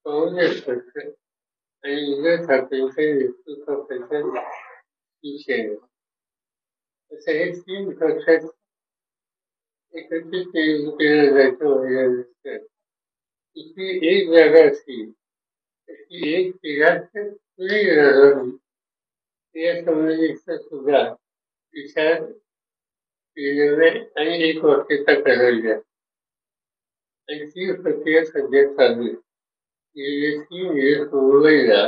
काँग्रेस पक्ष आणि उद्धव ठाकरेंच्या नेतृत्वाखालचा शिवसेना असं हे तीन पक्षात एकत्रित केलं जायचं म्हणल्यानंतर तिथली एक जागा असली तर ती एक तिघात पुढे राहावी या संबंधीचा सुद्धा विचार केलेला आहे आणि एक वाक्यता करायला आणि ती प्रक्रिया सध्या चालू आहे. गेले 3 दिवस मुंबईला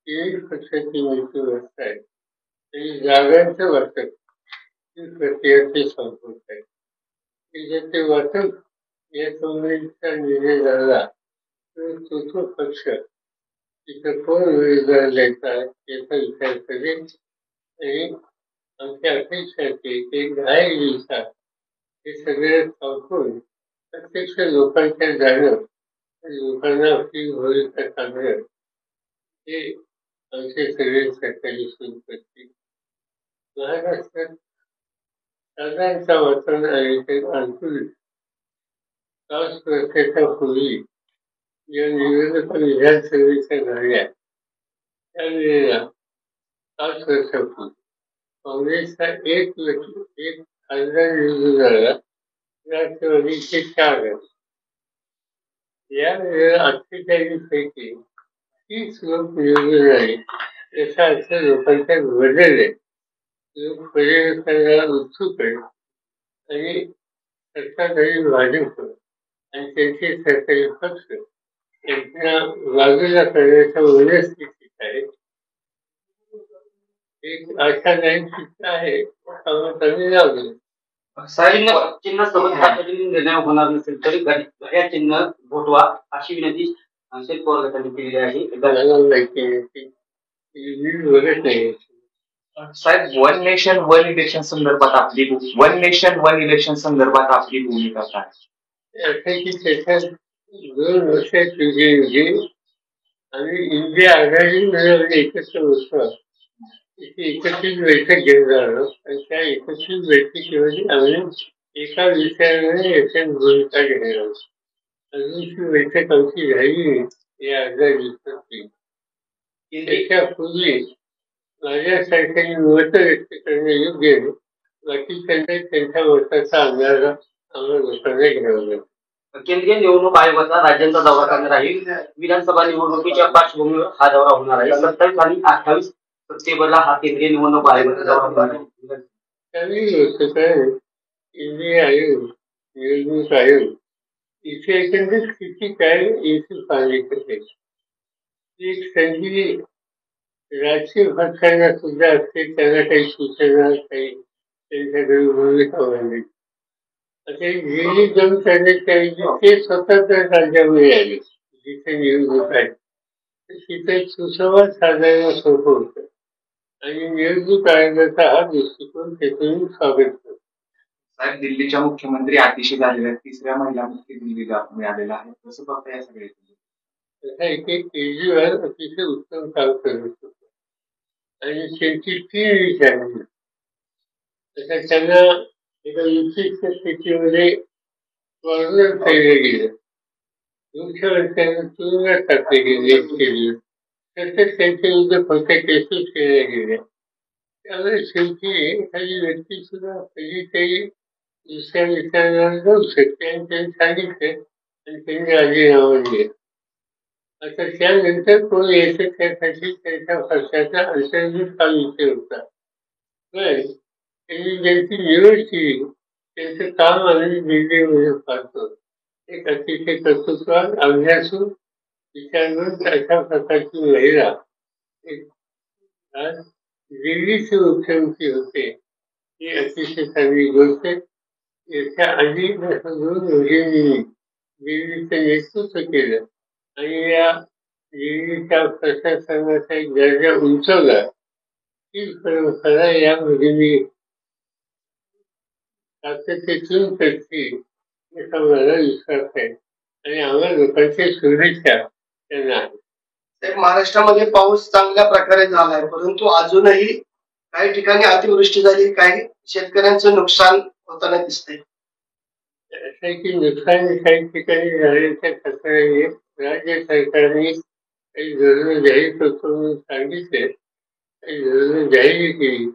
3 पक्षाची नेतृत्व आहे आणि जागांचं वाटप ही प्रक्रिया ते संपवत आहे. ते वाटप या संबंधीचा निर्णय झाला तर तो पक्ष तिथं कोण उमेदवार द्यायचा याचा विचार करेल आणि आमच्या अपेक्षा आहे की 10 दिवसात हे सगळं संपून प्रत्यक्ष लोकांच्या जाणं लोकांना आपली भूमिका सांगणं हे आमचे सगळे सरकारी सुरू करतील. महाराष्ट्रात साधारणतः वातावरण आहे ते अनुकूल 5 वर्षाच्या पूर्वी या निवडणुका विधानसभेच्या झाल्या त्यावेळेला 5 वर्षापूर्वी काँग्रेसचा एक खासदार निवडून आला, राष्ट्रवादीचे 4 झाले. यावेळेला 48 पैकी 30 लोक निवडून आले याचा अर्थ लोकांचा बदल आहे. लोक परिवर्तनाला उत्सुक आहेत आणि सत्ताधारी भाजप आणि त्यांचे सरकारी पक्ष यांना बाजूला करण्याच्या मनस्थितीत आहे. एक आशादायक चित्र आहे कमी लावले. चिन्ह सोबत निर्णय होणार नसेल तरी घड्याळ चिन्ह भोटवा अशी विनंती शरद पवार गटाने केलेली आहे. साहेब, वन नेशन वन इलेक्शन संदर्भात आपली भूमिका काय? त्याच्यात 2 वर्षाची आणि इंडिया आघाडी मिळवली एकत्र होतो एकत्रित बैठक घेणार आणि त्या एकत्रित बैठकीमध्ये आम्ही एका विषयाने याच्यात भूमिका घेणार आहोत. अजूनची बैठक आमची झाली या अर्ध्या दिवसाची. त्याच्यापूर्वी माझ्यासारख्यांनी मत व्यक्त करणे योग्य आहे. बाकीच्यांना त्यांच्या मताचा अंदाज आम्हाला लोकांना घ्यावा लागेल. केंद्रीय निवडणूक आयोगाचा राज्यांचा दौरा करणार आहे. विधानसभा निवडणुकीच्या पार्श्वभूमीवर हा दौरा होणार आहे. 27 आणि 28 सप्टेंबरला हा केंद्रीय निवडणूक आयोगाचा दौरा होणार आहे. चांगली गोष्ट काय केंद्रीय आयोग निवडणूक आयोग इथे एकंदर स्थिती काय याची पाहणी करते. एक संधी राजकीय पक्षांना सुद्धा असते, त्यांना काही सूचना काही त्यांच्याकडे भूमिका मांडली. आता गेली 2 करण्याच्या ते स्वतंत्र राज्यामध्ये आले जिथे निवडणूक आहे तिथे सुसंवाद साधायला सोपं होतं आणि निवडणूक आयोगाचा हा दृष्टिकोन त्यातून स्वागत करतो. साहेब, दिल्लीच्या मुख्यमंत्री आतिशी झालेल्या 3ऱ्या महिला मुख्य दिल्लीला मिळालेला आहे. कसं बघता या सगळे? तसा इथे केजरीवाल अतिशय उत्तम काम करत होतं आणि त्यांची टीम विचारली तसा त्यांना एका विशिष्ट स्थितीमध्ये कॉर्नर केलं गेलं. मुख्यमंत्र्यांना तुरुंगात टाकले गेले केली तसंच त्यांच्या विरुद्ध खोट्या केसेस केल्या गेल्या. त्यामुळे शेवटी एखादी व्यक्ती सुद्धा कधीतरी दुसऱ्या विचाराला जाऊ शकते आणि त्यांनी सांगितलं आणि त्यांनी राजीनामा दिला. आता त्यानंतर कोण यायचं त्यासाठी त्यांच्या पक्षाचा अंतर्गत हा विषय होता. पण त्यांनी ज्यांची निवड केली त्यांचं काम आम्ही दिल्लीमध्ये पाहतो. एक अतिशय कर्तृत्वान अभ्यासू विचारवंत अशा प्रकारची महिला आज दिल्लीचे मुख्यमंत्री होते ही अतिशय चांगली गोष्ट. याच्या आधी 2 मुलींनी दिल्लीचं नेतृत्व केलं आणि या दिल्लीच्या प्रशासनाचा एक दर्जा उंचवला. ही परंपरा या मुलींनी सातत्यातून करतील याचा मला विश्वास आहे आणि आम्हाला लोकांची शुभेच्छा त्यांना आहे. महाराष्ट्रामध्ये पाऊस चांगल्या प्रकारे झाला आहे, परंतु अजूनही काही ठिकाणी अतिवृष्टी झाली, काही शेतकऱ्यांचं नुकसान होताना दिसतंय. असं की नुकसान काही ठिकाणी झाल्याच्या तक्रारी राज्य सरकारने काही धोरणं जाहीर करतो म्हणून सांगितले, काही धोरणं जाहीर केली,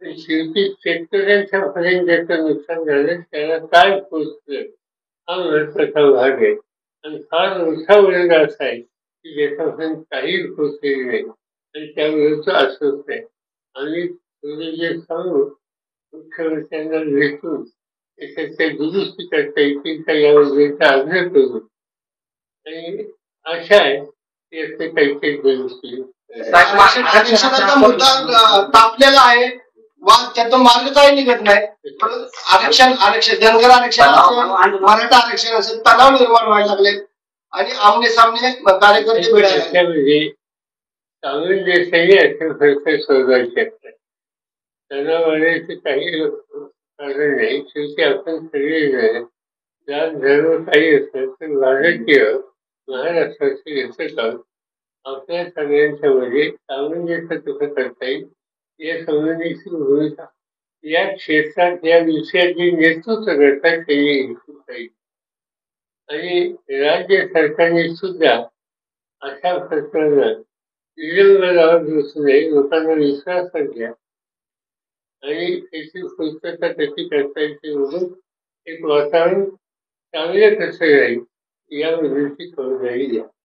पण शेवटी शेतकऱ्यांच्या पर्यंत ज्याचं नुकसान झालं त्याला काय पोचलं हा महत्वाचा भाग आहे. आणि फार मोठा वर्ग असा आहे की ज्याच्यापर्यंत काही पोचलेले नाही आणि त्यामुळे अस्वस्थ आहे. आम्ही थोडे जे सांगू मुख्यमंत्र्यांना भेटून त्याच्या दुरुस्ती करता येतील का यावरचा आग्रह करू आणि आशा आहे की याचे काहीतरी दुरुस्ती आरक्षणाचा मुद्दा तापलेला आहे. त्याचा मार्ग काही निघत नाही. आरक्षण धनगर आरक्षण असेल, मराठा आरक्षण असेल, तणाव निर्माण व्हायला लागले आणि आमने सामने कार्यकर्ते मिळाले. त्याच्यामध्ये सामंजस्याने असे प्रश्न सोडवायचे असतात. तणाव वाढायचे काही कारण नाही. शेवटी आपण सगळे जात धर्म काही असतात तर भारतीय महाराष्ट्राचे घटक आपल्या सगळ्यांच्या मध्ये सामंजस्य कसं करता येईल या संबंधीची भूमिका या क्षेत्रात या विषयाची नेतृत्व करतात त्यांनी घेतली पाहिजे. आणि राज्य सरकारने सुद्धा अशा प्रकरणात विलंब लावत बसू नये. लोकांना विश्वासात घ्या आणि त्याची पूर्तता कशी करता येते म्हणून एक वातावरण चांगलं कसं राहील याबद्दलची खबरदारी द्या.